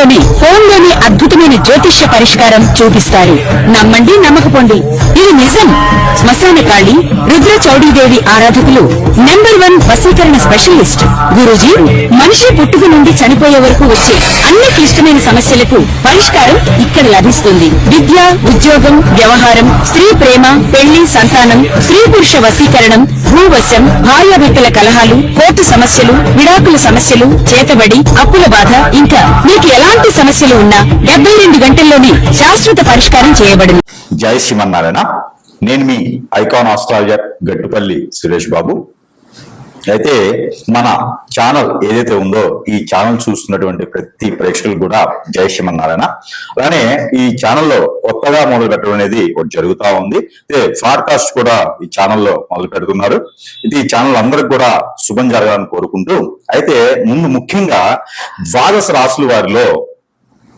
నిమిషాల్లోనే ఫోన్లోని అద్భుతమైన జ్యోతిష్య పరిష్కారం చూపిస్తారు. నమ్మండి, నమ్మకపోండి, ఇది నిజం. శ్మశానకాళి రుద్ర చౌడీదేవి ఆరాధకులు నంబర్ 1 వశీకరణ స్పెషలిస్ట్ గురూజీ. మనిషి పుట్టుక నుండి చనిపోయే వరకు వచ్చే అన్ని క్లిష్టమైన సమస్యలకు పరిష్కారం ఇక్కడ లభిస్తుంది. విద్య, ఉద్యోగం, వ్యవహారం, స్త్రీ ప్రేమ, పెళ్లి, సంతానం, స్త్రీ పురుష వశీకరణం, భూవశం, భార్యాభర్తల కలహాలు, కోర్టు సమస్యలు, విడాకుల సమస్యలు, చేతబడి, అప్పుల బాధ, ఇంకా మీకు ఎలాంటి సమస్యలు ఉన్నా 72 గంటల్లోనే శాశ్వత పరిష్కారం చేయబడింది. జై శ్రీమన్నారాయణ. నేను మీ ఐకాన్ ఆస్ట్రాలజర్ గట్టుపల్లి సురేష్ బాబు. అయితే మన ఛానల్ ఏదైతే ఉందో ఈ ఛానల్ చూస్తున్నటువంటి ప్రతి ప్రేక్షకులు కూడా జై శ్రీమన్నారాయణ. అలానే ఈ ఛానల్లో కొత్తగా మొదలు పెట్టడం అనేది ఒకటి జరుగుతూ ఉంది. అయితే పాడ్కాస్ట్ కూడా ఈ ఛానల్లో మొదలు పెడుతున్నారు. ఇది ఈ ఛానల్ అందరికి కూడా శుభం జరగాలని కోరుకుంటూ, అయితే ముందు ముఖ్యంగా ద్వాదశ రాశుల వారిలో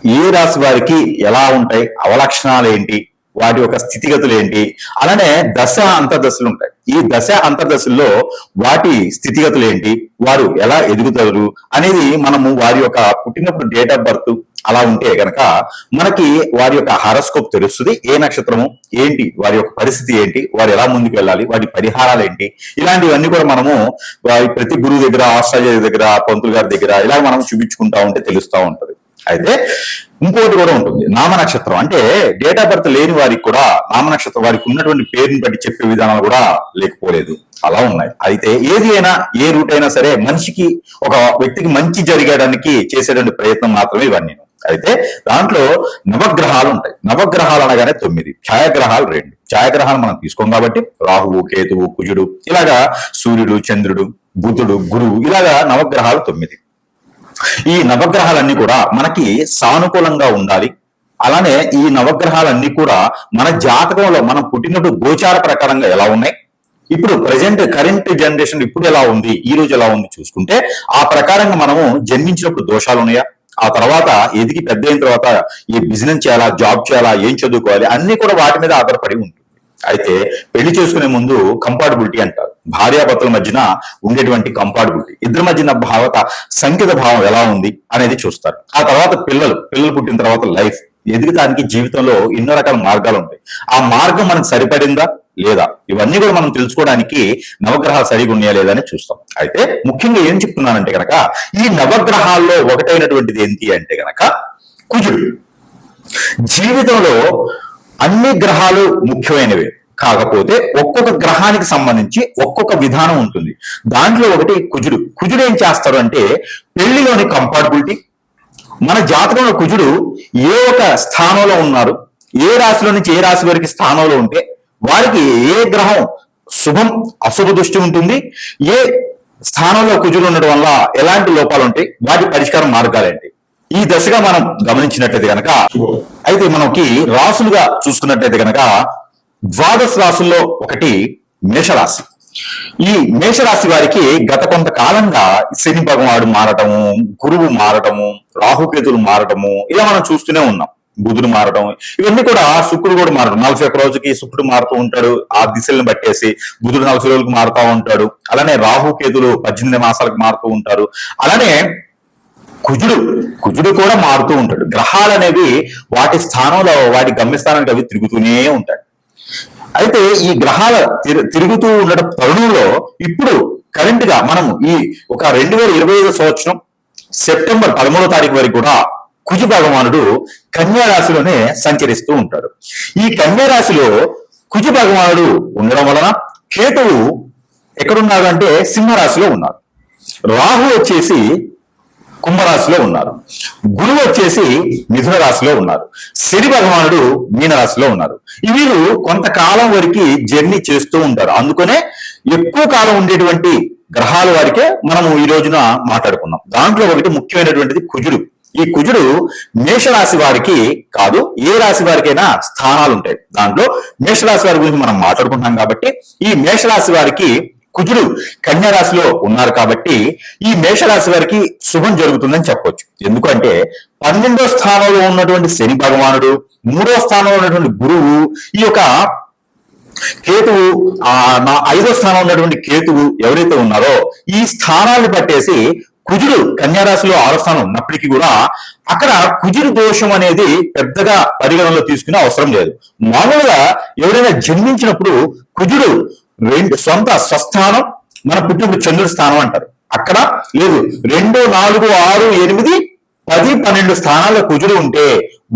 ఏ రాశి వారికి ఎలా ఉంటాయి, అవలక్షణాలు ఏంటి, వాటి యొక్క స్థితిగతులు ఏంటి, అలానే దశ అంతర్దశలు ఉంటాయి. ఈ దశ అంతర్దశల్లో వాటి స్థితిగతులు ఏంటి, వారు ఎలా ఎదుగుతారు అనేది మనము వారి యొక్క పుట్టినప్పుడు డేట్ ఆఫ్ బర్త్ అలా ఉంటే కనుక మనకి వారి యొక్క హారోస్కోప్ తెలుస్తుంది. ఏ నక్షత్రము ఏంటి, వారి యొక్క పరిస్థితి ఏంటి, వారు ఎలా ముందుకు వెళ్ళాలి, వాటి పరిహారాలు ఏంటి, ఇలాంటివన్నీ కూడా మనము ప్రతి గురువు దగ్గర, ఆస్ట్రాలజర్ దగ్గర, పంతులు గారి దగ్గర ఇలా మనం చూపించుకుంటా ఉంటే తెలుస్తూ ఉంటది. అయితే ఇంకోటి కూడా ఉంటుంది, నామ నక్షత్రం. అంటే డేట్ ఆఫ్ బర్త్ లేని వారికి కూడా నామ నక్షత్రం వారికి ఉన్నటువంటి పేరుని బట్టి చెప్పే విధానాలు కూడా లేకపోలేదు, అలా ఉన్నాయి. అయితే ఏది అయినా, ఏ రూట్ అయినా సరే మనిషికి, ఒక వ్యక్తికి మంచి జరిగేయడానికి చేసేటువంటి ప్రయత్నం మాత్రమే ఇవన్నీ. అయితే దాంట్లో నవగ్రహాలు ఉంటాయి. నవగ్రహాలు అనగానే 9, ఛాయాగ్రహాలు 2. ఛాయాగ్రహాలు మనం తీసుకోం కాబట్టి రాహువు, కేతువు, కుజుడు, ఇలాగా సూర్యుడు, చంద్రుడు, బుధుడు, గురువు, ఇలాగా నవగ్రహాలు 9. ఈ నవగ్రహాలన్నీ కూడా మనకి సానుకూలంగా ఉండాలి. అలానే ఈ నవగ్రహాలన్నీ కూడా మన జాతకంలో మనం పుట్టినప్పుడు గోచార ప్రకారంగా ఎలా ఉన్నాయి, ఇప్పుడు ప్రజెంట్ కరెంట్ జనరేషన్ ఇప్పుడు ఎలా ఉంది, ఈ రోజు ఎలా ఉంది చూసుకుంటే ఆ ప్రకారంగా మనము జన్మించినప్పుడు దోషాలు ఉన్నాయా, ఆ తర్వాత ఎదిగి పెద్ద అయిన తర్వాత ఈ బిజినెస్ చేయాలా, జాబ్ చేయాలా, ఏం చదువుకోవాలి, అన్ని కూడా వాటి మీద ఆధారపడి ఉంటుంది. అయితే పెళ్లి చేసుకునే ముందు కంపాటబిలిటీ అంటారు. భార్యాభర్తల మధ్యన ఉండేటువంటి కంపాటబిలిటీ, ఇద్దరి మధ్యన సంకేత భావం ఎలా ఉంది అనేది చూస్తారు. ఆ తర్వాత పిల్లలు పుట్టిన తర్వాత లైఫ్, ఎదుగుతానికి జీవితంలో ఎన్నో రకాల మార్గాలు ఉంటాయి. ఆ మార్గం మనకు సరిపడిందా లేదా, ఇవన్నీ కూడా మనం తెలుసుకోవడానికి నవగ్రహాలు సరిగా ఉన్నాయా లేదా అని చూస్తాం. అయితే ముఖ్యంగా ఏం చెప్తున్నానంటే కనుక ఈ నవగ్రహాల్లో ఒకటైనటువంటిది ఏంటి అంటే కనుక కుజుడు. జీవితంలో అన్ని గ్రహాలు ముఖ్యమైనవే, కాకపోతే ఒక్కొక్క గ్రహానికి సంబంధించి ఒక్కొక్క విధానం ఉంటుంది. దాంట్లో ఒకటి కుజుడు. కుజుడు ఏం చేస్తారు అంటే పెళ్లిలోని కంపాటబిలిటీ, మన జాతకంలో కుజుడు ఏ ఒక స్థానంలో ఉన్నారు, ఏ రాశిలో నుంచి ఏ రాశి వారికి స్థానంలో ఉంటే వారికి ఏ గ్రహం శుభం అశుభ దృష్టి ఉంటుంది, ఏ స్థానంలో కుజుడు ఉండడం వల్ల ఎలాంటి లోపాలు ఉంటాయి, వాటి పరిష్కారం మార్గాలేంటి, ఈ దశగా మనం గమనించినట్లయితే కనుక, అయితే మనకి రాసులుగా చూసుకున్నట్లయితే కనుక ద్వాదశ రాసుల్లో ఒకటి మేషరాశి. ఈ మేషరాశి వారికి గత కొంతకాలంగా శని భగవానుడు మారటము, గురువు మారటము, రాహుకేతులు మారటము, ఇలా మనం చూస్తూనే ఉన్నాం. బుధుడు మారడం, ఇవన్నీ కూడా, శుక్రుడు కూడా మారడం, 41 రోజుకి శుక్రుడు మారుతూ ఉంటాడు. ఆ దిశలను బట్టేసి బుధుడు 40 రోజులకు మారుతూ ఉంటాడు. అలానే రాహుకేతులు 18 మాసాలకు మారుతూ ఉంటారు. అలానే కుజుడు కూడా మారుతూ ఉంటాడు. గ్రహాలు అనేవి వాటి స్థానంలో, వాటి గమ్యస్థానానికి అవి తిరుగుతూనే ఉంటాయి. అయితే ఈ గ్రహాల తిరుగుతూ ఉండడం తరుణంలో ఇప్పుడు కరెంట్ గా మనము ఈ ఒక 2025 సంవత్సరం సెప్టెంబర్ 13వ తారీఖు వరకు కూడా కుజ భగవానుడు కన్యా రాశిలోనే సంచరిస్తూ ఉంటాడు. ఈ కన్యా రాశిలో కుజ భగవానుడు ఉండడం వలన కేతువు ఎక్కడున్నాడు అంటే సింహరాశిలో ఉన్నారు. రాహు వచ్చేసి కుంభరాశిలో ఉన్నారు. గురువు వచ్చేసి మిథున రాశిలో ఉన్నారు. శని భగవానుడు మీనరాశిలో ఉన్నారు. వీరు కొంతకాలం వరకు జర్నీ చేస్తూ ఉంటారు. అందుకనే ఎక్కువ కాలం ఉండేటువంటి గ్రహాల వారికే మనము ఈ రోజున మాట్లాడుకున్నాం. దాంట్లో ఒకటి ముఖ్యమైనటువంటిది కుజుడు. ఈ కుజుడు మేషరాశి వారికి కాదు, ఏ రాశి వారికైనా స్థానాలు ఉంటాయి. దాంట్లో మేషరాశి వారి గురించి మనం మాట్లాడుకుంటున్నాం కాబట్టి ఈ మేషరాశి వారికి కుజుడు కన్యా రాశిలో ఉన్నారు కాబట్టి ఈ మేషరాశి వారికి శుభం జరుగుతుందని చెప్పొచ్చు. ఎందుకంటే 12వ స్థానంలో ఉన్నటువంటి శని భగవానుడు, 3వ స్థానంలో ఉన్నటువంటి గురువు, ఈ యొక్క కేతువు, 5వ స్థానంలో ఉన్నటువంటి కేతువు ఎవరైతే ఉన్నారో ఈ స్థానాన్ని పట్టేసి కుజుడు కన్యారాశిలో 6వ స్థానం ఉన్నప్పటికీ కూడా అక్కడ కుజుడు దోషం అనేది పెద్దగా పరిగణనలో తీసుకునే అవసరం లేదు. మామూలుగా ఎవరైనా జన్మించినప్పుడు కుజుడు సొంత స్వస్థానం, మన పుట్టినప్పుడు చంద్రుడి స్థానం అంటారు. అక్కడ లేదు 2, 4, 6, 8, 10, 12 స్థానాల్లో కుజుడు ఉంటే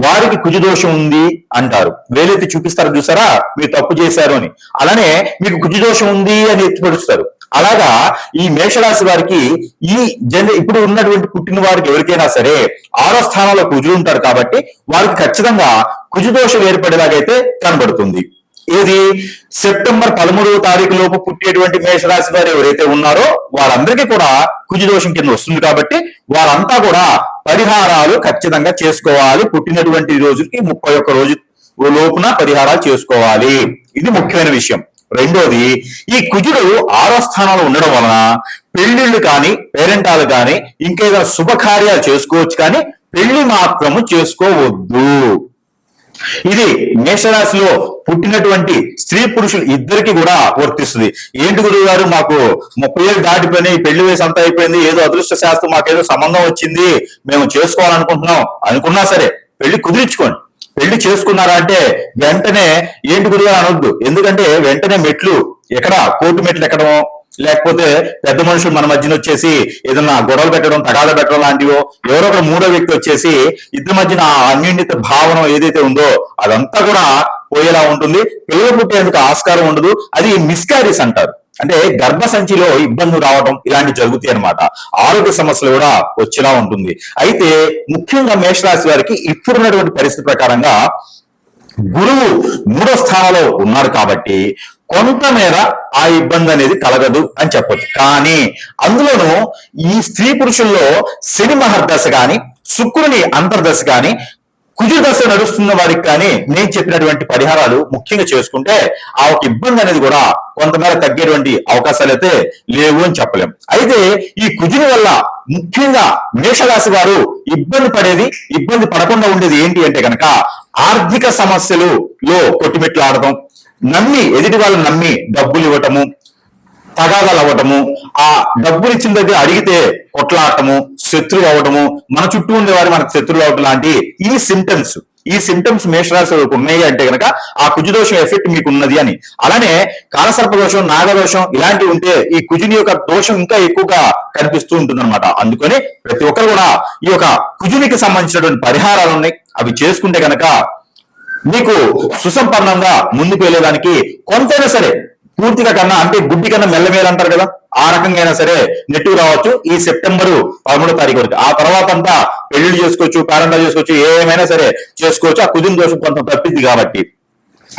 వారికి కుజు దోషం ఉంది అంటారు. వేలెత్తి చూపిస్తారు, చూసారా మీరు తప్పు చేశారు అని. అలానే మీకు కుజు దోషం ఉంది అని ఎత్తిపడుస్తారు. అలాగా ఈ మేషరాశి వారికి ఇప్పుడు ఉన్నటువంటి పుట్టిన వారికి ఎవరికైనా సరే 6వ స్థానంలో కుజుడు ఉంటారు కాబట్టి వారికి ఖచ్చితంగా కుజు దోషం ఏర్పడేలాగైతే కనబడుతుంది. ఏది సెప్టెంబర్ 13వ తారీఖు లోపు పుట్టేటువంటి మేషరాశి వారు ఎవరైతే ఉన్నారో వారందరికీ కూడా కుజు దోషం కింద వస్తుంది కాబట్టి వారంతా కూడా పరిహారాలు ఖచ్చితంగా చేసుకోవాలి. పుట్టినటువంటి రోజుకి 31 రోజు లోపున పరిహారాలు చేసుకోవాలి. ఇది ముఖ్యమైన విషయం. రెండోది, ఈ కుజుడు 6వ స్థానంలో ఉండడం వలన పెళ్లిళ్ళు కానీ పేరెంటాలు కానీ ఇంకేదైనా శుభకార్యాలు చేసుకోవచ్చు, కానీ పెళ్లి మాత్రము చేసుకోవద్దు. ఇది మేషరాశిలో పుట్టినటువంటి స్త్రీ పురుషులు ఇద్దరికి కూడా వర్తిస్తుంది. ఏంటి గురువు గారు, మాకు 30 ఏళ్ళు దాటిపోయినాయి, పెళ్లి వయసు అంతా అయిపోయింది, ఏదో అదృష్ట శాస్త్రం మాకేదో సంబంధం వచ్చింది, మేము చేసుకోవాలనుకుంటున్నాం అనుకున్నా సరే పెళ్లి కుదిరించుకోండి. పెళ్లి చేసుకున్నారా అంటే వెంటనే ఏంటి గురువు అనొద్దు. ఎందుకంటే వెంటనే మెట్లు కోర్టు మెట్లు ఎక్కడమో, లేకపోతే పెద్ద మనుషులు మన మధ్యన వచ్చేసి ఏదన్నా గొడవలు పెట్టడం, తగాద పెట్టడం లాంటివో, ఎవరో ఒక మూడో వ్యక్తి వచ్చేసి ఇద్దరి మధ్యన అన్యోన్యత భావన ఏదైతే ఉందో అదంతా కూడా పోయేలా ఉంటుంది. పిల్లలు పుట్టేందుకు ఆస్కారం ఉండదు. అది మిస్క్యారీస్ అంటారు. అంటే గర్భసంచిలో ఇబ్బందులు రావడం ఇలాంటివి జరుగుతాయి అన్నమాట. ఆరోగ్య సమస్యలు కూడా వచ్చేలా ఉంటుంది. అయితే ముఖ్యంగా మేషరాశి వారికి ఇప్పుడున్నటువంటి పరిస్థితి ప్రకారంగా గురువు 3వ స్థానంలో ఉన్నారు కాబట్టి కొంతమేర ఆ ఇబ్బంది అనేది కలగదు అని చెప్పొచ్చు. కానీ అందులోనూ ఈ స్త్రీ పురుషుల్లో శని మహర్దశ కానీ శుక్రుని అంతర్దశ కానీ కుజు దశ నడుస్తున్న వారికి కానీ నేను చెప్పినటువంటి పరిహారాలు ముఖ్యంగా చేసుకుంటే ఆ ఒక ఇబ్బంది అనేది కూడా కొంతమేర తగ్గేటువంటి అవకాశాలు అయితే లేవు అని చెప్పలేం. అయితే ఈ కుజుని వల్ల ముఖ్యంగా మేషరాశి వారు ఇబ్బంది పడకుండా ఉండేది ఏంటి అంటే కనుక ఆర్థిక సమస్యలలో కొట్టిమెట్లు ఆడటం, ఎదుటి వాళ్ళని నమ్మి డబ్బులు ఇవ్వటము, తగాదాలు అవ్వటము, ఆ డబ్బులు ఇచ్చిన దగ్గర అడిగితే కొట్లాడటము, శత్రువు అవ్వటము, మన చుట్టూ ఉండేవారు మనకు శత్రువులు అవ్వటం లాంటి ఈ సింటమ్స్ మేషరాశి ఉన్నాయి అంటే కనుక ఆ కుజుదోషం ఎఫెక్ట్ మీకు ఉన్నది అని. అలానే కాలసర్ప దోషం, నాగదోషం ఇలాంటివి ఉంటే ఈ కుజుని యొక్క దోషం ఇంకా ఎక్కువగా కనిపిస్తూ ఉంటుంది అనమాట. అందుకని ప్రతి ఒక్కరు కూడా ఈ యొక్క కుజునికి సంబంధించినటువంటి పరిహారాలు ఉన్నాయి, అవి చేసుకుంటే కనుక మీకు సుసంపన్నంగా ముందుకు వెళ్ళేదానికి కొంతైనా సరే పూర్తిగా కన్నా అంటే గుడ్డి కన్నా మెల్లమేలు అంటారు కదా, ఆ రకంగా అయినా సరే నెట్టుకు రావచ్చు ఈ సెప్టెంబర్ 13వ తారీఖు వరకు. ఆ తర్వాత అంతా పెళ్లిళ్ళు చేసుకోవచ్చు, పేరెంటాలు చేసుకోవచ్చు, ఏమైనా సరే చేసుకోవచ్చు. ఆ కుజుని దోషం కొంత తప్పింది కాబట్టి.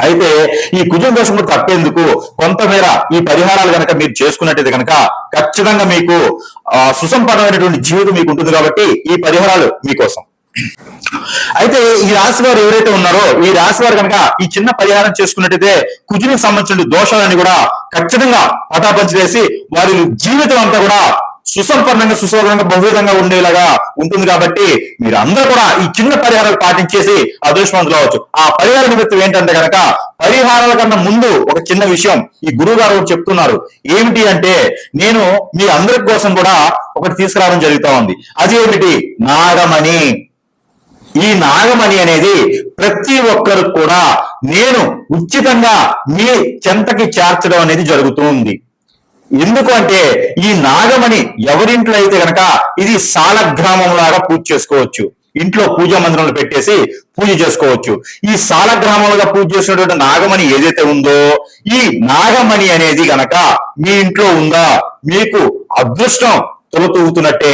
అయితే ఈ కుజుని దోషం తప్పేందుకు కొంతమేర ఈ పరిహారాలు కనుక మీరు చేసుకున్నట్టయితే కనుక ఖచ్చితంగా మీకు సుసంపన్నమైనటువంటి జీవితం మీకు ఉంటుంది. కాబట్టి ఈ పరిహారాలు మీకోసం. అయితే ఈ రాశి వారు ఎవరైతే ఉన్నారో ఈ రాశి వారు కనుక ఈ చిన్న పరిహారం చేసుకున్నట్టయితే కుజునికి సంబంధించిన దోషాలని కూడా ఖచ్చితంగా పటాపంచి వేసి వారి జీవితం అంతా కూడా సుసంపన్నంగా సుశోభనంగా బహువిధంగా ఉండేలాగా ఉంటుంది. కాబట్టి మీరు అందరూ కూడా ఈ చిన్న పరిహారాలు పాటించేసి అదృష్టవంతులు అవ్వచ్చు. ఆ పరిహార నిమిత్తం ఏంటంటే కనుక పరిహారాల కన్నా ముందు ఒక చిన్న విషయం ఈ గురువు గారు చెప్తున్నారు. ఏమిటి అంటే నేను మీ అందరి కోసం కూడా ఒకటి తీసుకురావడం జరుగుతూ ఉంది. అది ఏమిటి? నాగమణి. ఈ నాగమణి అనేది ప్రతి ఒక్కరు కూడా నేను ఉచితంగా మీ చెంతకి చేర్చడం అనేది జరుగుతూ ఉంది. ఎందుకు అంటే ఈ నాగమణి ఎవరింట్లో అయితే గనక ఇది సాలగ్రామం లాగా పూజ చేసుకోవచ్చు. ఇంట్లో పూజా మందిరంలో పెట్టేసి పూజ చేసుకోవచ్చు. ఈ సాలగ్రామంగా పూజ చేసినటువంటి నాగమణి ఏదైతే ఉందో ఈ నాగమణి అనేది గనక మీ ఇంట్లో ఉందా మీకు అదృష్టం తొలతూగుతున్నట్టే,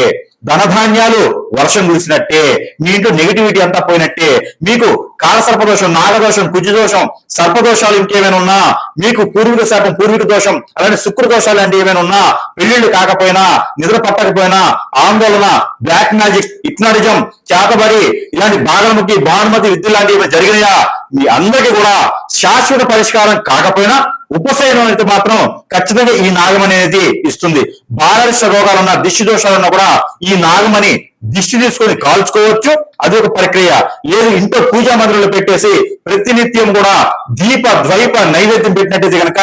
ధనధాన్యాలు వర్షం కురిసినట్టే, మీ ఇంట్లో నెగిటివిటీ అంతా పోయినట్టే. మీకు కాలసర్పదోషం, నాగదోషం, కుజదోషం, సర్పదోషాలు ఇంకేమైనా ఉన్నా, మీకు పూర్వీక శాపం, పూర్వీక దోషం, అలాంటి శుక్ర దోషాలు అంటే ఏమైనా ఉన్నా, పెళ్లిళ్ళు కాకపోయినా, నిద్ర పట్టకపోయినా, ఆందోళన, బ్లాక్ మ్యాజిక్, హిప్నాటిజం, చేతబడి ఇలాంటి బాగలముఖి, భానుమతి విద్యలు లాంటివి జరిగినాయా మీ అందరికీ కూడా శాశ్వత పరిష్కారం కాకపోయినా ఉపశమనం అయితే మాత్రం ఖచ్చితంగా ఈ నాగమణి అనేది ఇస్తుంది. బాలరిష్ట రోగాలున్న దిష్టి దోషాలున్నా కూడా ఈ నాగమణి దిష్టి తీసుకొని కాల్చుకోవచ్చు. అది ఒక ప్రక్రియ. లేదు ఇంట్లో పూజా మందిరంలో పెట్టేసి ప్రతినిత్యం కూడా దీప ద్వైప నైవేద్యం పెట్టినట్టయితే కనుక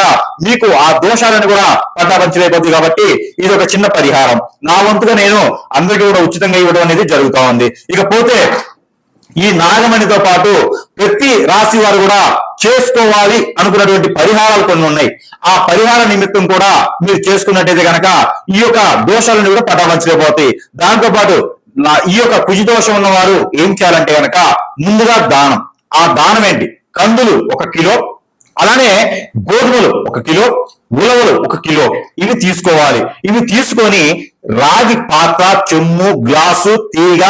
మీకు ఆ దోషాలను కూడా పటాపంచలైపోతుంది. కాబట్టి ఇది ఒక చిన్న పరిహారం. నా వంతుగా నేను అందరికీ కూడా ఉచితంగా ఇవ్వడం అనేది జరుగుతా ఉంది. ఇకపోతే ఈ నాగమణితో పాటు ప్రతి రాశి వారు కూడా చేసుకోవాలి అనుకున్నటువంటి పరిహారాలు కొన్ని ఉన్నాయి. ఆ పరిహార నిమిత్తం కూడా మీరు చేసుకున్నట్టయితే కనుక ఈ యొక్క దోషాలను కూడా పటాపంచలేకపోతాయి. దాంతో పాటు ఈ యొక్క కుజి దోషం ఉన్న వారు ఏం చేయాలంటే కనుక ముందుగా దానం. ఆ దానం ఏంటి? కందులు 1 కిలో, అలానే గోధుమలు 1 కిలో, ఉలవలు 1 కిలో ఇవి తీసుకోవాలి. ఇవి తీసుకొని రాగి పాత్ర, చెమ్ము, గ్లాసు, తీగ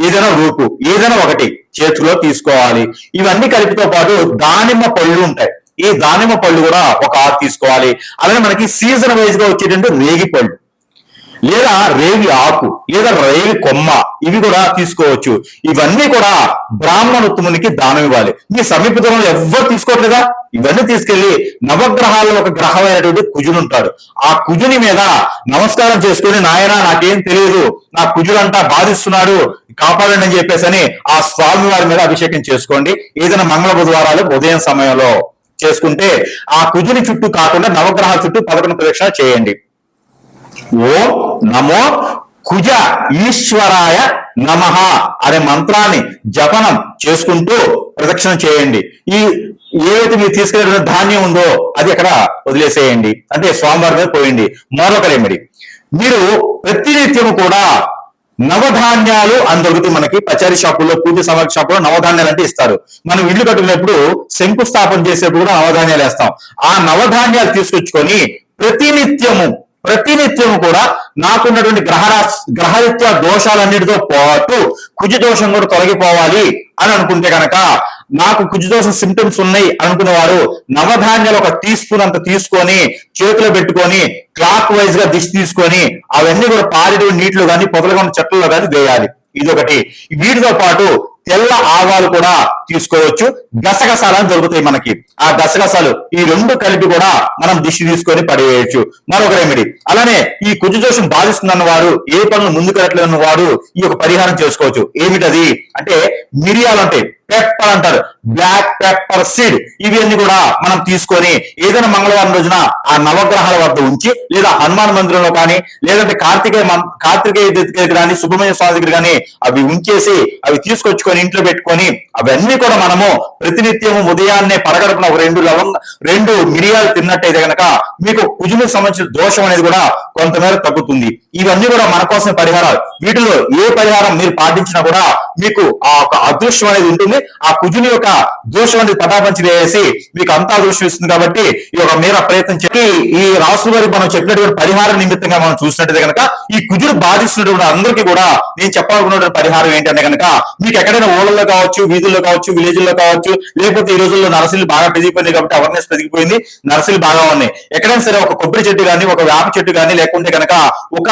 ఏదైనా రూపు ఏదైనా ఒకటి చేతిలో తీసుకోవాలి. ఇవన్నీ కలిపితో పాటు దానిమ్మ పళ్ళు ఉంటాయి. ఈ దానిమ్మ పళ్ళు కూడా ఒక 6 తీసుకోవాలి. అలానే మనకి సీజన్ వైజ్ గా వచ్చేటువంటి రేగి పళ్ళు లేదా రేగి ఆకు లేదా రేగి కొమ్మ ఇవి కూడా తీసుకోవచ్చు. ఇవన్నీ కూడా బ్రాహ్మణోత్తమునికి దానం ఇవ్వాలి. మీ సమీపంలో ఎవ్వరు తీసుకోవట్లేదా? ఇవన్నీ తీసుకెళ్లి నవగ్రహాల్లో ఒక గ్రహమైనటువంటి కుజుడు ఉంటాడు. ఆ కుజుని మీద నమస్కారం చేసుకుని, నాయన నాకేం తెలియదు, నా కుజుడంతా బాధిస్తున్నాడు, కాపాడండి అని చెప్పేసి అని ఆ స్వామి వారి మీద అభిషేకం చేసుకోండి. ఏదైనా మంగళ బుధవారాలు ఉదయం సమయంలో చేసుకుంటే ఆ కుజుని చుట్టూ కాకుండా నవగ్రహాల చుట్టూ 11 ప్రదక్షిణాలు చేయండి. ఓం నమో కుజ ఈశ్వరాయ నమః అనే మంత్రాన్ని జపనం చేసుకుంటూ ప్రదక్షిణ చేయండి. ఈ ఏవైతే మీరు తీసుకెళ్ళిన ధాన్యం ఉందో అది అక్కడ వదిలేసేయండి, అంటే స్వామివారి మీద పోయండి. మరొక రెమెడీ, మీరు ప్రతినిత్యము కూడా నవధాన్యాలు అని దొరుకుతాయి. మనకి పచారీ షాపుల్లో, పూజ సామాగ్రి షాపులో నవధాన్యాలు అంటే ఇస్తారు. మనం ఇల్లు కట్టుకునేప్పుడు శంకుస్థాపన చేసేప్పుడు కూడా నవధాన్యాలు వేస్తాం. ఆ నవధాన్యాలు తీసుకొచ్చుకొని ప్రతినిత్యము కూడా నాకున్నటువంటి గ్రహరీత్యా దోషాలన్నిటితో పాటు కుజ దోషం కూడా తొలగిపోవాలి అని అనుకుంటే కనుక, నాకు కుజ దోషం సింటమ్స్ ఉన్నాయి అనుకున్న వారు నవధాన్యాలు 1 టీ స్పూన్ అంత తీసుకొని చేతిలో పెట్టుకొని క్లాక్ వైజ్ గా దిష్టి తీసుకొని అవన్నీ కూడా పారేటువంటి నీటిలో కానీ పొదలుగా ఉన్న చెట్లలో కానీ వేయాలి. ఇదొకటి. వీటితో పాటు తెల్ల ఆవాలు కూడా తీసుకోవచ్చు. గసగసాలని దొరుకుతాయి మనకి. ఆ గసగసాలు ఈ 2 కలిపి కూడా మనం దిష్టి తీసుకొని పడేయచ్చు. మరొక రెమెడీ, అలానే ఈ కుజ దోషం బాధిస్తుందన్న వారు, ఏ పనులు ముందుకు వెళ్ళట్లేదన్న వారు ఈ యొక్క పరిహారం చేసుకోవచ్చు. ఏమిటది అంటే మిరియాలు ఉంటాయి, పెప్పర్ అంటారు, బ్లాక్ పెప్పర్ సీడ్, ఇవన్నీ కూడా మనం తీసుకొని ఏదైనా మంగళవారం రోజున ఆ నవగ్రహాల వద్ద ఉంచి, లేదా హనుమాన్ మందిరంలో కానీ, లేదంటే కార్తికేయ దగ్గర కానీ, సుబ్రహ్మణ్య స్వామి దగ్గర కానీ అవి ఉంచేసి అవి తీసుకొచ్చుకొని ఇంట్లో పెట్టుకొని అవన్నీ కూడా మనము ప్రతినిత్యము ఉదయాన్నే పరగడుపున 2 మిరియాలు తిన్నట్టయితే కనుక మీకు కుజునికి సంబంధించిన దోషం అనేది కూడా కొంతమేర తగ్గుతుంది. ఇవన్నీ కూడా మన కోసం పరిహారాలు. వీటిలో ఏ పరిహారం మీరు పాటించినా కూడా మీకు ఆ ఒక అదృష్టం అనేది ఉంటుంది. ఆ కుజుని యొక్క దోషం అనేది పటాపంచి వేసి మీకు అంతా అదృష్టం ఇస్తుంది. కాబట్టి ఈ యొక్క మేర ప్రయత్నం చెప్పి ఈ రాసుల వారికి మనం చెప్పినటువంటి పరిహారం నిమిత్తంగా మనం చూసినట్టయితే కనుక ఈ కుజుడు బాధిస్తున్నటువంటి అందరికీ కూడా నేను చెప్పాలనుకున్నటువంటి పరిహారం ఏంటంటే కనుక, మీకు ఎక్కడైనా ఊళ్ళలో కావచ్చు, వీధుల్లో కావచ్చు, విలేజ్ల్లో కావచ్చు, లేకపోతే ఈ రోజుల్లో నర్సరీలు బాగా పెరిగిపోయింది కాబట్టి అవేర్నెస్ పెరిగిపోయింది, నర్సరీలు బాగా ఉన్నాయి. ఎక్కడైనా సరే ఒక కొబ్బరి చెట్టు కానీ, ఒక వేప చెట్టు కానీ, లేకుంటే కనుక ఒక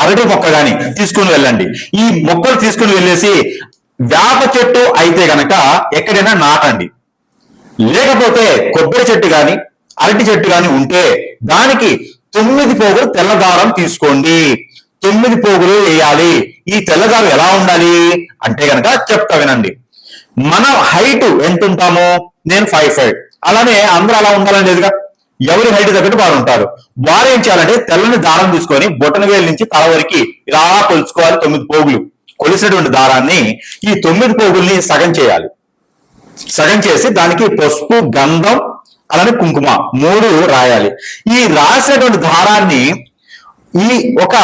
అరటి మొక్క కానీ తీసుకుని వెళ్ళండి. ఈ మొక్కలు తీసుకుని వెళ్ళేసి వేప చెట్టు అయితే గనక ఎక్కడైనా నాటండి. లేకపోతే కొబ్బరి చెట్టు కానీ, అరటి చెట్టు కానీ ఉంటే దానికి 9 పోగులు తెల్లదారం తీసుకోండి. 9 పోగులు వేయాలి. ఈ తెల్లదారం ఎలా ఉండాలి అంటే గనక చెప్తా వినండి. మన హైట్ ఎంత ఉంటామో, నేను 5 feet, అలానే అందరూ అలా ఉండాలని లేదుగా. ఎవరి హైట్ తగ్గట్టు వారు ఉంటారు. వారు ఏం చేయాలంటే తెల్లని దారం తీసుకొని బొటన వేలు నుంచి తల వరకు ఇలా కొలుచుకోవాలి. 9 పోగులు కొలిసినటువంటి దారాన్ని, ఈ 9 పోగుల్ని సగం చేయాలి. సగం చేసి దానికి పసుపు, గంధం, అలానే కుంకుమ 3 రాయాలి. ఈ రాసినటువంటి దారాన్ని ఈ ఒక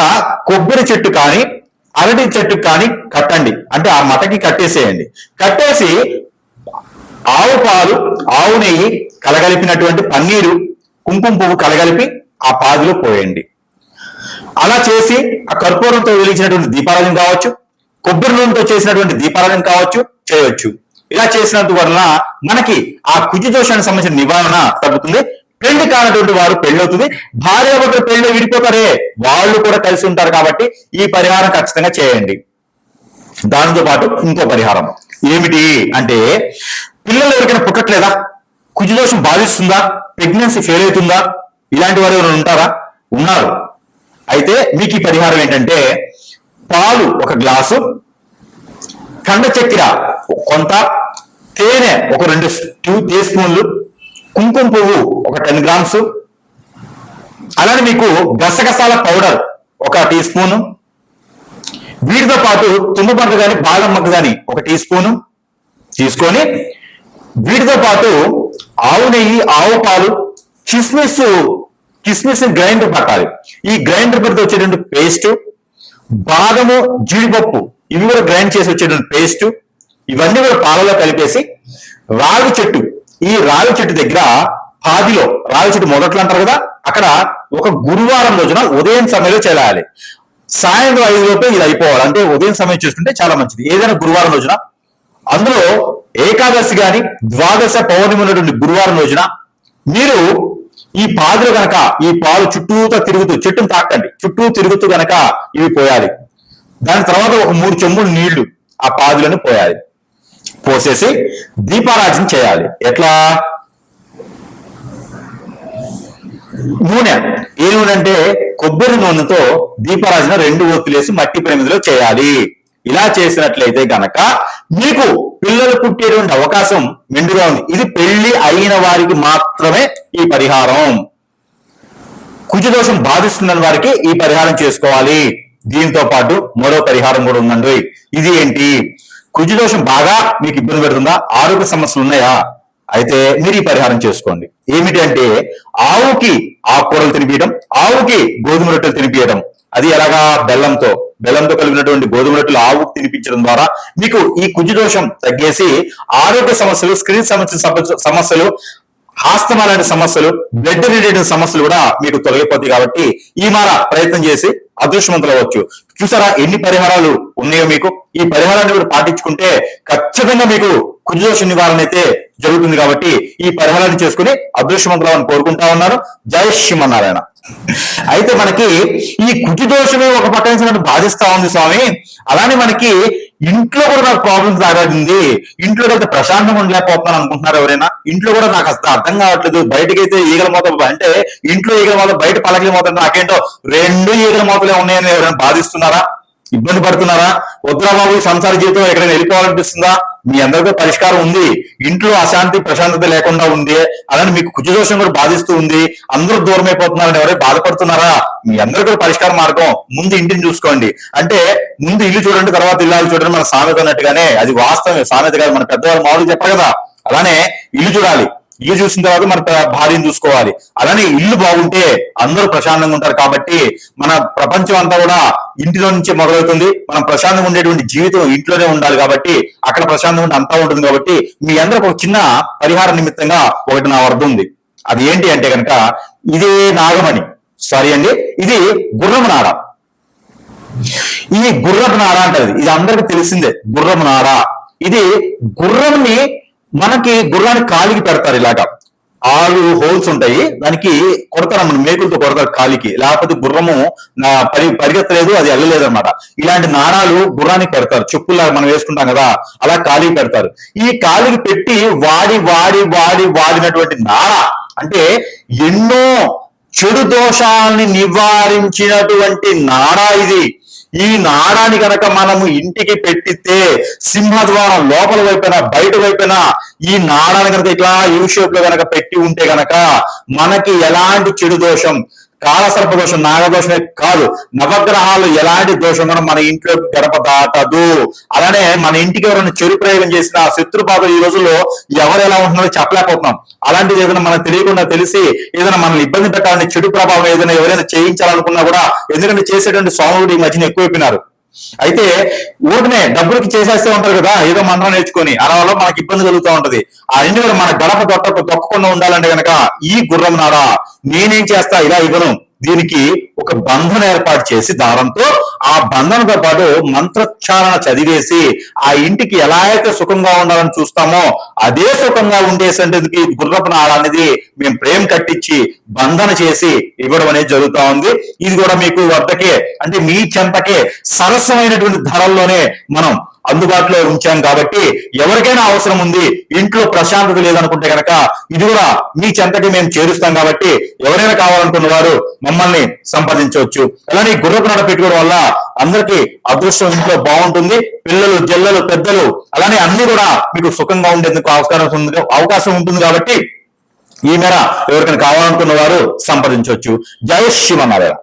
కొబ్బరి చెట్టు కానీ, అరటి చెట్టు కానీ కట్టండి. అంటే ఆ మటకి కట్టేసేయండి. కట్టేసి ఆవు పాలు, ఆవు నెయ్యి కలగలిపినటువంటి పన్నీరు, కుంకుమ పువ్వు కలగలిపి ఆ పాదిలో పోయండి. అలా చేసి ఆ కర్పూరంతో వెలిగించినటువంటి దీపారాధన కావచ్చు, కొబ్బరి నూనెతో చేసినటువంటి దీపారాధన కావచ్చు చేయొచ్చు. ఇలా చేసినందు వలన మనకి ఆ కుజ దోషానికి సంబంధించిన నివారణ తగ్గుతుంది. పెళ్లి కానటువంటి వారు పెళ్ళవుతుంది. భార్యాభర్తలు పెళ్లి విడిపోతారే వాళ్ళు కూడా కలిసి ఉంటారు. కాబట్టి ఈ పరిహారం ఖచ్చితంగా చేయండి. దానితో పాటు ఇంకో పరిహారం ఏమిటి అంటే, పిల్లలు ఎవరికైనా పుట్టట్లేదా? కుజదోషం బాధిస్తుందా, ప్రెగ్నెన్సీ ఫెయిల్ అవుతుందా, ఇలాంటి వారు ఎవరైనా ఉంటారా? ఉన్నారు. అయితే మీకు ఈ పరిహారం ఏంటంటే, పాలు 1 గ్లాసు, కండ చక్కెర కొంత, తేనె ఒక 2 టీ స్పూన్లు, కుంకుమ పువ్వు ఒక 10 గ్రామ్స్, అలానే మీకు గసగసాల పౌడర్ 1 టీ స్పూను, వీటితో పాటు తుమ్మపంట కానీ బాదం మగ్గ కానీ 1 టీ స్పూను తీసుకొని, వీటితో పాటు ఆవు నెయ్యి, ఆవు పాలు, కిస్మిస్ గ్రైండర్ పట్టాలి. ఈ గ్రైండర్ పడితే వచ్చేటువంటి పేస్ట్, బాదము, జీడిపప్పు ఇవి కూడా గ్రైండ్ చేసి వచ్చేటువంటి పేస్ట్, ఇవన్నీ కూడా పాలలో కలిపేసి రావి చెట్టు, ఈ రావి చెట్టు దగ్గర పాదిలో, రావి చెట్టు మొదట్లో అంటారు కదా, అక్కడ ఒక గురువారం రోజున ఉదయం సమయంలో చేయాలి. సాయంత్రం 5 లోపే ఇది అయిపోవాలి. అంటే ఉదయం సమయం చేసుకుంటే చాలా మంచిది. ఏదైనా గురువారం రోజున, అందులో ఏకాదశి గాని ద్వాదశ పౌర్ణమి ఉన్నటువంటి గురువారం రోజున మీరు ఈ పాదులు గనక, ఈ పాలు చుట్టూతో తిరుగుతూ, చెట్టును తాకండి, చుట్టూ తిరుగుతూ గనక ఇవి పోయాలి. దాని తర్వాత ఒక 3 చెంబులు నీళ్లు ఆ పాదులను పోయాలి. పోసేసి దీపారాజన చేయాలి. ఎట్లా? నూనె, ఏ నూనె అంటే కొబ్బరి నూనెతో దీపారాజన 2 ఒత్తులేసి మట్టి ప్రమిదిలో చేయాలి. ఇలా చేసినట్లయితే గనక మీకు పిల్లలు పుట్టేటువంటి అవకాశం మెండుగా ఉంది. ఇది పెళ్లి అయిన వారికి మాత్రమే ఈ పరిహారం. కుజదోషం బాధిస్తున్న వారికి ఈ పరిహారం చేసుకోవాలి. దీంతో పాటు మరో పరిహారం కూడా ఉందండి. ఇది ఏంటి? కుజదోషం బాగా మీకు ఇబ్బంది పెడుతుందా, ఆరోగ్య సమస్యలు ఉన్నాయా? అయితే మీరు ఈ పరిహారం చేసుకోండి. ఏమిటి అంటే, ఆవుకి ఆకుకూరలు తినిపించడం, ఆవుకి గోధుమ రొట్టెలు తినిపించడం. అది ఎలాగా? బెల్లంతో కలిగినటువంటి గోధుమ రొట్టెలు ఆవుకు తినిపించడం ద్వారా మీకు ఈ కుజదోషం తగ్గేసి ఆరోగ్య సమస్యలు, స్క్రీన్ సమస్యలు, ఆస్తమా లాంటి సమస్యలు, బ్లడ్ రిలేటెడ్ సమస్యలు కూడా మీకు తొలగిపోతాయి. కాబట్టి ఈ మార ప్రయత్నం చేసి అదృష్టవంతులు అవ్వచ్చు. చూసారా ఎన్ని పరిహారాలు ఉన్నాయో మీకు? ఈ పరిహారాన్ని కూడా పాటించుకుంటే ఖచ్చితంగా మీకు కుజదోష నివారణ అయితే జరుగుతుంది. కాబట్టి ఈ పరిహారాన్ని చేసుకుని అదృష్టవంతులు అని కోరుకుంటా ఉన్నాను. జై శ్రీమన్నారాయణ. అయితే మనకి ఈ కుజదోషమే ఒక పక్క నుంచి బాధిస్తా ఉంది స్వామి, అలానే మనకి ఇంట్లో కూడా నాకు ప్రాబ్లమ్స్ రాగలిగింది, ఇంట్లో అయితే ప్రశాంతంగా ఉండలేకపోతున్నాను అనుకుంటున్నారు ఎవరైనా? ఇంట్లో కూడా నాకు అసలు అర్థం కావట్లేదు. బయటకైతే ఈగల మూత, అంటే ఇంట్లో ఈగల మూత, బయట పలకల మూత, నాకేంటో 2 ఈగల మూతలే ఉన్నాయని ఎవరైనా బాధిస్తున్నారా? ఇబ్బంది పడుతున్నారా? వద్దురా బాబు సంసార జీవితం ఎక్కడైనా వెళ్ళిపోవాలనిపిస్తుందా? మీ అందరికీ పరిష్కారం ఉంది. ఇంట్లో అశాంతి ప్రశాంతత లేకుండా ఉంది, అలానే మీకు కుజదోషం కూడా బాధిస్తూ ఉంది, అందరూ దూరం అయిపోతున్నారని ఎవరైనా బాధపడుతున్నారా? మీ అందరికీ పరిష్కార మార్గం, ముందు ఇంటిని చూసుకోండి. అంటే ముందు ఇల్లు చూడండి, తర్వాత ఇల్లాలు చూడండి, మన సామెత అన్నట్టుగానే అది వాస్తవమే, సామెత కాదు, మన పెద్దవాళ్ళు మామూలుగా చెప్పారు కదా. అలానే ఇల్లు చూడాలి, ఇల్లు చూసిన తర్వాత మన భార్యను చూసుకోవాలి. అలానే ఇల్లు బాగుంటే అందరూ ప్రశాంతంగా ఉంటారు. కాబట్టి మన ప్రపంచం అంతా కూడా ఇంటిలో నుంచే మొదలవుతుంది. మనం ప్రశాంతంగా ఉండేటువంటి జీవితం ఇంట్లోనే ఉండాలి. కాబట్టి అక్కడ ప్రశాంతంగా ఉంటే అంతా ఉంటుంది. కాబట్టి మీ అందరికి ఒక చిన్న పరిహార నిమిత్తంగా ఒకటి నా వద్ద ఉంది. అది ఏంటి అంటే కనుక, ఇదే నాగమణి, సారీ అండి, ఇది గుర్రము నాడ. ఈ గుర్రపు నాడ అంటది, ఇది అందరికి తెలిసిందే. గుర్రపు నాడ, ఇది గుర్రంని మనకి గుర్రానికి కాలికి పెడతారు. ఇలాగా 6 హోల్స్ ఉంటాయి, దానికి కొడతారు, మన మేకులతో కొడతారు కాలికి, లేకపోతే గుర్రము పరిగెత్తలేదు, అది వెళ్ళలేదు అనమాట. ఇలాంటి నాణాలు గుర్రానికి పెడతారు, చెప్పుల్లాగా మనం వేసుకుంటాం కదా, అలా కాలికి పెడతారు. ఈ కాలికి పెట్టి వాడినటువంటి నాణ అంటే ఎన్నో చెడు దోషాలని నివారించినటువంటి నాణ ఇది. ఈ నాడాన్ని కనుక మనము ఇంటికి పెట్టితే, సింహద్వారం లోపల వైపున బయట వైపున ఈ నాడాన్ని కనుక ఇట్లా యూ షేప్ లో కనుక పెట్టి ఉంటే గనక మనకి ఎలాంటి చెడు దోషం, కాలసర్ప దోషం, నాగదోషమే కాదు, నవగ్రహాలు ఎలాంటి దోషం మన ఇంట్లో గడప దాటదు. అలానే మన ఇంటికి ఎవరైనా చెడు ప్రయోగం చేసిన శత్రుబాధలు ఈ రోజుల్లో ఎవరు ఎలా ఉంటున్నారో చెప్పలేకపోతున్నాం. అలాంటిది ఏదైనా మనకు తెలియకుండా తెలిసి ఏదైనా మనల్ని ఇబ్బంది పెట్టాలని, చెడు ప్రభావం ఏదైనా ఎవరైనా చేయించాలనుకున్నా కూడా, ఎందుకంటే చేసేటువంటి స్వాములు ఈ మధ్యన ఎక్కువైపోయినారు. అయితే ఊరికనే డబ్బులకి చేసేస్తూ ఉంటారు కదా, ఏదో మంత్రం నేర్చుకొని, అలా వల్ల మనకి ఇబ్బంది కలుగుతూ ఉంటది. ఆ ఇంటి కూడా మన గడప దొక్కకుండా ఉండాలంటే కనుక ఈ గుర్రం నాడా నేనేం చేస్తా, ఇలా ఇవ్వను, దీనికి ఒక బంధన ఏర్పాటు చేసి దారంతో, ఆ బంధనతో పాటు మంత్రోచ్చారణ చదివేసి ఆ ఇంటికి ఎలా అయితే సుఖంగా ఉండాలని చూస్తామో అదే సుఖంగా ఉండేసరికి గుర్రపు నాడ అనేది మేము ప్రేమ కట్టించి బంధన చేసి ఇవ్వడం అనేది జరుగుతూ ఉంది. ఇది కూడా మీకు వద్దకే, అంటే మీ చెంతకే సరసమైనటువంటి ధరల్లోనే మనం అందుబాటులో ఉంచాం కాబట్టి ఎవరికైనా అవసరం ఉంది, ఇంట్లో ప్రశాంతత లేదనుకుంటే కనుక ఇది కూడా మీ చెంతకి మేము చేరుస్తాం కాబట్టి ఎవరైనా కావాలనుకున్న వారు మమ్మల్ని సంప్రదించవచ్చు. అలానే గుర్రపు నడ పెట్టుకోవడం వల్ల అందరికీ అదృష్టం ఇంట్లో బాగుంటుంది. పిల్లలు, జల్లలు, పెద్దలు అలానే అన్ని కూడా మీకు సుఖంగా ఉండేందుకు అవకాశం ఉంటుంది కాబట్టి ఈ మేర ఎవరికైనా కావాలనుకున్న వారు సంప్రదించవచ్చు. జై శ్రీమన్నారాయణ.